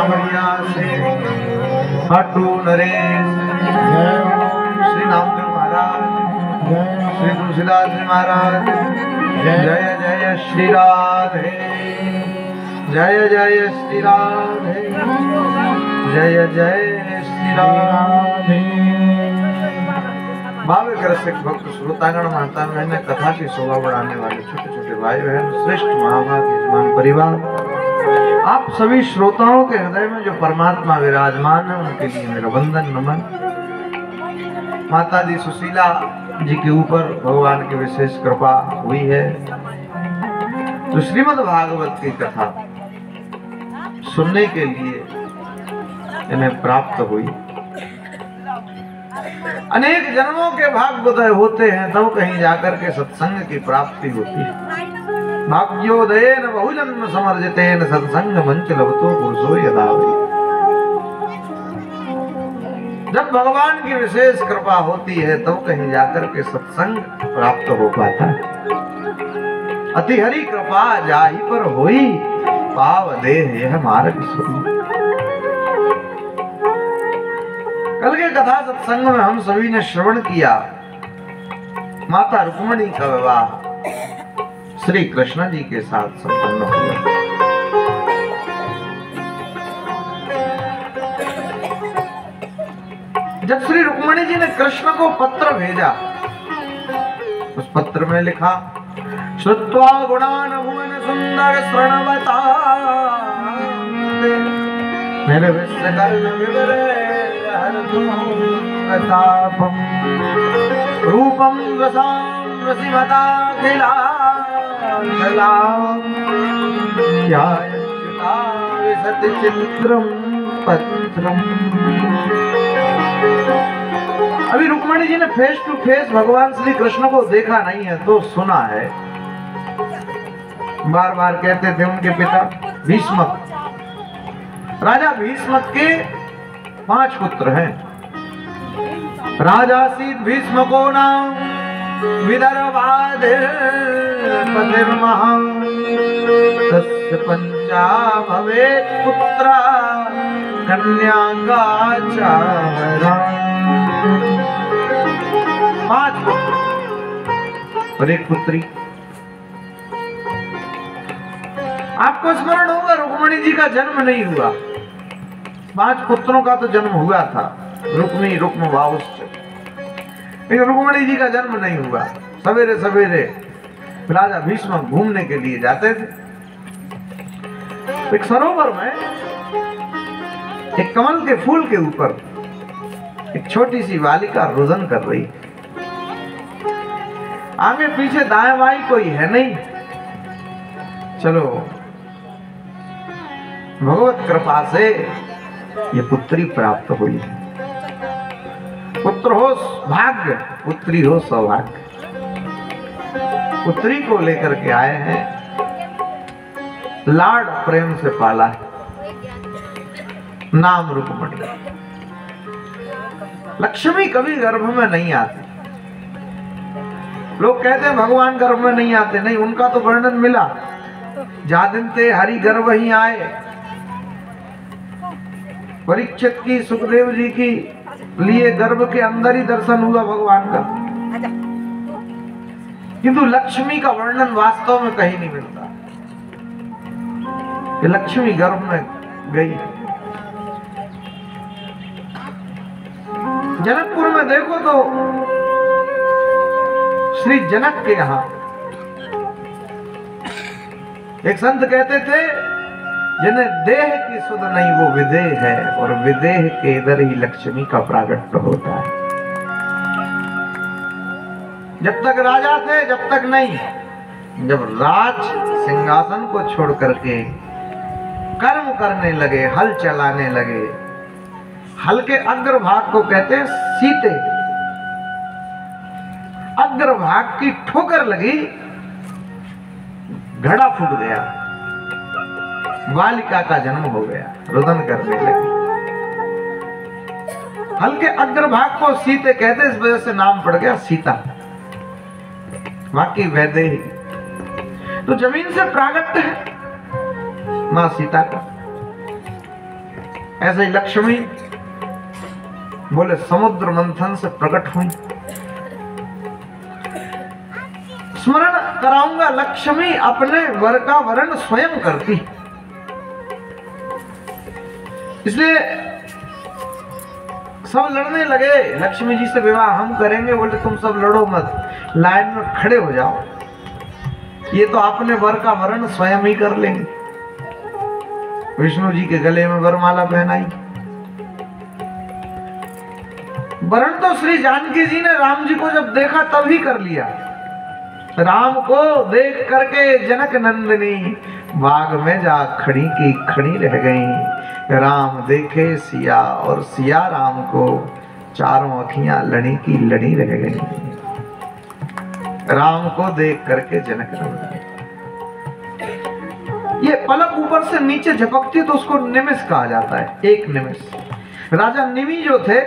रामैया से हटू नरेश, श्री नामदेव महाराज, श्री तुलसीदास जी महाराज, जय जय श्री राधे, जय जय श्री राधे, जय जय श्री राधे। भावे रसिक भक्त श्रोतागण माता बहन कथा की शोभा बढ़ाने वाले छोटे छोटे भाई बहन श्रेष्ठ महाभाग यजमान परिवार, आप सभी श्रोताओं के हृदय में जो परमात्मा विराजमान है उनके लिए मेरा वंदन नमन। माता दी सुशीला जी के ऊपर भगवान की विशेष कृपा हुई है। तो श्रीमद् भागवत की कथा सुनने के लिए इन्हें प्राप्त हुई। अनेक जन्मों के भाग्योदय होते हैं तब कहीं जाकर के सत्संग की प्राप्ति होती है। भाग्योदयेन बहुजन्म समर्जितेन सत्संग मंच लभतो पुरुषो यदा वै। जब भगवान की विशेष कृपा होती है तब कहीं जाकर के सत्संग प्राप्त हो पाता है। अति हरि कृपा जाहि पर होई, पाव देह यह मार्ग सोई। कल के कथा सत्संग में हम सभी ने श्रवण किया माता रुक्मिणी का विवाह श्री कृष्ण जी के साथ संपन्न हुआ। जब श्री रुक्मिणी जी ने कृष्ण को पत्र भेजा, उस पत्र में लिखा, श्रुत्वा गुणान भुवन सुंदर श्रणवता निर्विश्रकर्ण विवरे हरतुतापम रूपम रसाम रसिमता चित्रम पत्रम। अभी रुक्मिणी जी ने फेस टू फेस भगवान श्री कृष्ण को देखा नहीं है तो सुना है। बार बार कहते थे उनके पिता भीष्मक, राजा भीष्मक के 5 पुत्र हैं। राजासीत भीष्मको नाम विदर्भाधिपतिर्महां तस्य पंचा भवेत् पुत्रा कन्यागा चारा। 5 पुत्र और 1 पुत्री। आपको स्मरण होगा रुक्मिणी जी का जन्म नहीं हुआ, 5 पुत्रों का तो जन्म हुआ था, रुक्मी रुक्म वाउश्च, लेकिन रुक्मिणी जी का जन्म नहीं हुआ। सवेरे सवेरे राजा भीष्म घूमने के लिए जाते थे। एक सरोवर में एक कमल के फूल के ऊपर एक छोटी सी बालिका रुदन कर रही। आगे पीछे दाएं बाएं कोई है नहीं। चलो भगवत कृपा से ये पुत्री प्राप्त हुई। पुत्र हो भाग्य, पुत्री हो सौभाग्य। पुत्री को लेकर के आए हैं, लाड प्रेम से पाला है, नाम रुक्मिणी। लक्ष्मी कभी गर्भ में नहीं आती। लोग कहते हैं भगवान गर्भ में नहीं आते, नहीं, उनका तो वर्णन मिला। जादिन्ते हरि गर्भ ही आए। परीक्षित की, सुखदेव जी की लिए गर्भ के अंदर ही दर्शन हुआ भगवान का, किंतु लक्ष्मी का वर्णन वास्तव में कहीं नहीं मिलता कि लक्ष्मी गर्भ में गई। जनकपुर में देखो तो श्री जनक के यहाँ एक संत कहते थे, जिन्हें देह की सुध नहीं वो विदेह है, और विदेह के इधर ही लक्ष्मी का प्रागट्य होता है। जब तक राजा थे जब तक नहीं, जब राज सिंहासन को छोड़ करके कर्म करने लगे, हल चलाने लगे, हल के अग्रभाग को कहते हैं सीते, अग्रभाग की ठोकर लगी, घड़ा फूट गया, बालिका का जन्म हो गया, रुदन करने लगी। हल्के अग्रभाग को सीते कहते, इस वजह से नाम पड़ गया सीता। बाकी वैदेही तो जमीन से प्रागट्य है मां सीता का। ऐसे ही लक्ष्मी बोले समुद्र मंथन से प्रकट हुई। स्मरण कराऊंगा, लक्ष्मी अपने वर का वर्ण स्वयं करती। इसलिए सब लड़ने लगे, लक्ष्मी जी से विवाह हम करेंगे। बोले तुम सब लड़ो मत, लाइन में खड़े हो जाओ, ये तो अपने वर का वर्ण स्वयं ही कर लेंगे। विष्णु जी के गले में वरमाला पहनाई। वरण तो श्री जानकी जी ने राम जी को जब देखा तब ही कर लिया। राम को देख करके जनक नंदिनी बाग में जा खड़ी की खड़ी रह गई। राम देखे सिया और सिया राम को, चारों अखियां लड़ी की लड़ी रह गई। राम को देख करके जनक नंदिनी, ये पलक ऊपर से नीचे झपकती तो उसको निमिष कहा जाता है, एक निमिष। राजा निमि जो थे,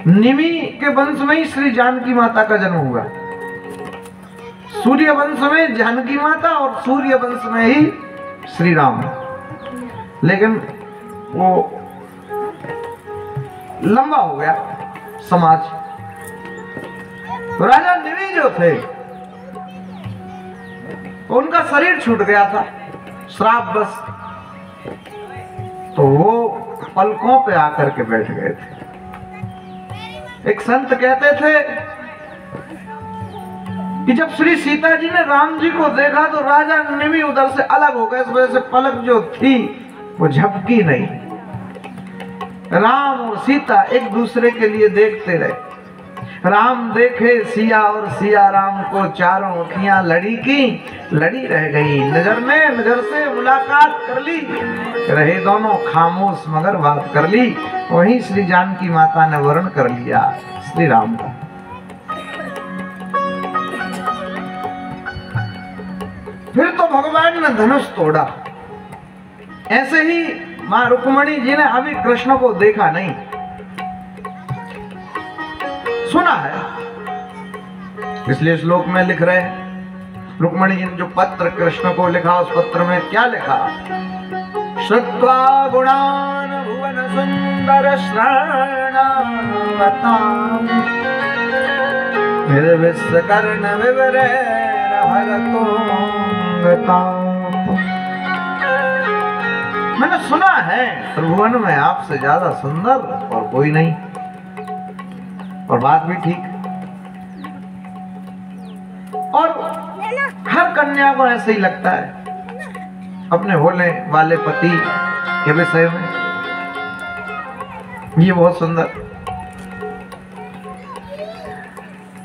निमि के वंश में ही श्री जानकी माता का जन्म हुआ। सूर्य वंश में जानकी माता और सूर्य वंश में ही श्री राम। लेकिन वो लंबा हो गया समाज। राजा निमि जो थे उनका शरीर छूट गया था श्राप बस, तो वो पलकों पे आकर के बैठ गए थे। एक संत कहते थे कि जब श्री सीता जी ने राम जी को देखा तो राजा निमि उधर से अलग हो गए, इस वजह से पलक जो थी वो झपकी नहीं। राम और सीता एक दूसरे के लिए देखते रहे। राम देखे सिया और सिया राम को, चारों अखियां लड़ी की लड़ी रह गई। नजर में नजर से मुलाकात कर ली, रहे दोनों खामोश मगर बात कर ली। वहीं श्री जानकी माता ने वर्ण कर लिया श्री राम का। फिर तो भगवान ने धनुष तोड़ा। ऐसे ही मां रुक्मणी जी ने अभी कृष्ण को देखा नहीं, सुना है, इसलिए श्लोक में लिख रहे हैं। रुक्मणी जी ने जो पत्र कृष्ण को लिखा, उस पत्र में क्या लिखा? श्रुत्वा गुणान् भुवन सुंदर श्रवणावताम् निर्विश्वकर्ण विवरैर्हरतोऽङ्गताम्। मैंने सुना है त्रिभुवन में आपसे ज्यादा सुंदर और कोई नहीं, और बात भी ठीक। और हर कन्या को ऐसे ही लगता है अपने होने वाले पति के विषय में, ये बहुत सुंदर।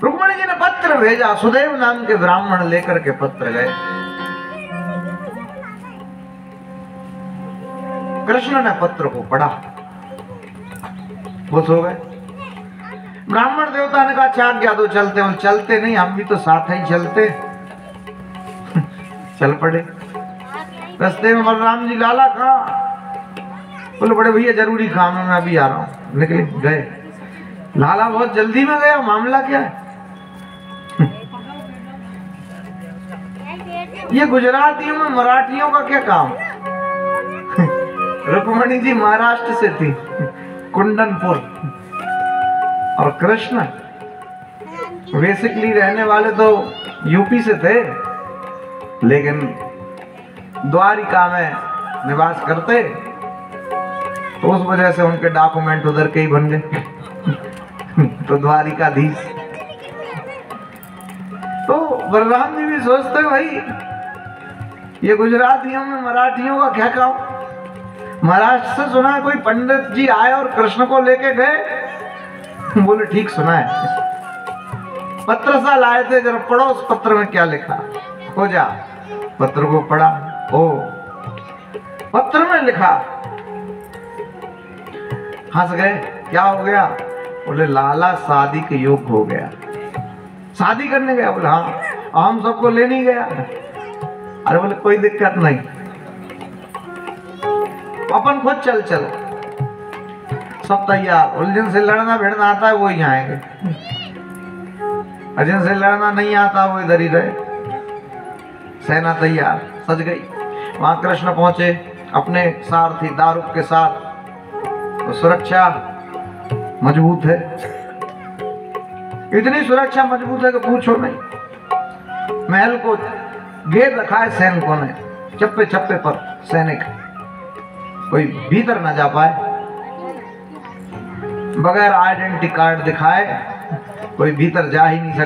रुक्मणी जी ने पत्र भेजा, सुदेव नाम के ब्राह्मण लेकर के पत्र गए। कृष्ण ने पत्र को पढ़ा, खुश हो गए। ब्राह्मण देवता ने कहा आज्ञा दो, चलते हैं। चलते नहीं, हम भी तो साथ ही चलते। चल पड़े। रास्ते में बलराम जी, लाला कहाँ? बोले बड़े भैया जरूरी काम है, मैं अभी आ रहा हूँ। निकले गए। लाला बहुत जल्दी में गया, मामला क्या है? ये गुजरातियों में मराठियों का क्या काम? रुक्मणी जी महाराष्ट्र से थी, कुंडनपुर, और कृष्ण बेसिकली रहने वाले तो यूपी से थे, लेकिन द्वारिका में निवास करते, तो उस वजह से उनके डॉक्यूमेंट उधर के ही बन गए। तो द्वारिकाधीश। तो बलराम जी भी सोचते भाई ये गुजरातियों में मराठियों का क्या काम? महाराष्ट्र से सुना है कोई पंडित जी आए और कृष्ण को लेके गए। बोले ठीक सुना है। पत्र सा लाए थे, जरा पढ़ो उस पत्र में क्या लिखा। हो जा, पत्र को पढ़ा। ओ पत्र में लिखा, हंस गए। क्या हो गया? बोले लाला शादी के योग्य हो गया। शादी करने गया? बोले हाँ। हम सबको ले नहीं गया? अरे बोले कोई दिक्कत नहीं, अपन खुद चल चल। सब तैयार। उलझन से लड़ना भिड़ना आता है वो ही आएंगे, अजन से लड़ना नहीं आता वो इधर ही रहे। सेना तैयार, सज गई। वहां कृष्ण पहुंचे, अपने सारथी दारूक के साथ, तो सुरक्षा मजबूत है। इतनी सुरक्षा मजबूत है कि पूछो नहीं। महल को घेर रखा है सैनिकों ने, चप्पे चप्पे पर सैनिक, कोई भीतर ना जा पाए, बगैर आइडेंटिटी कार्ड दिखाए कोई भीतर जा ही नहीं सकता।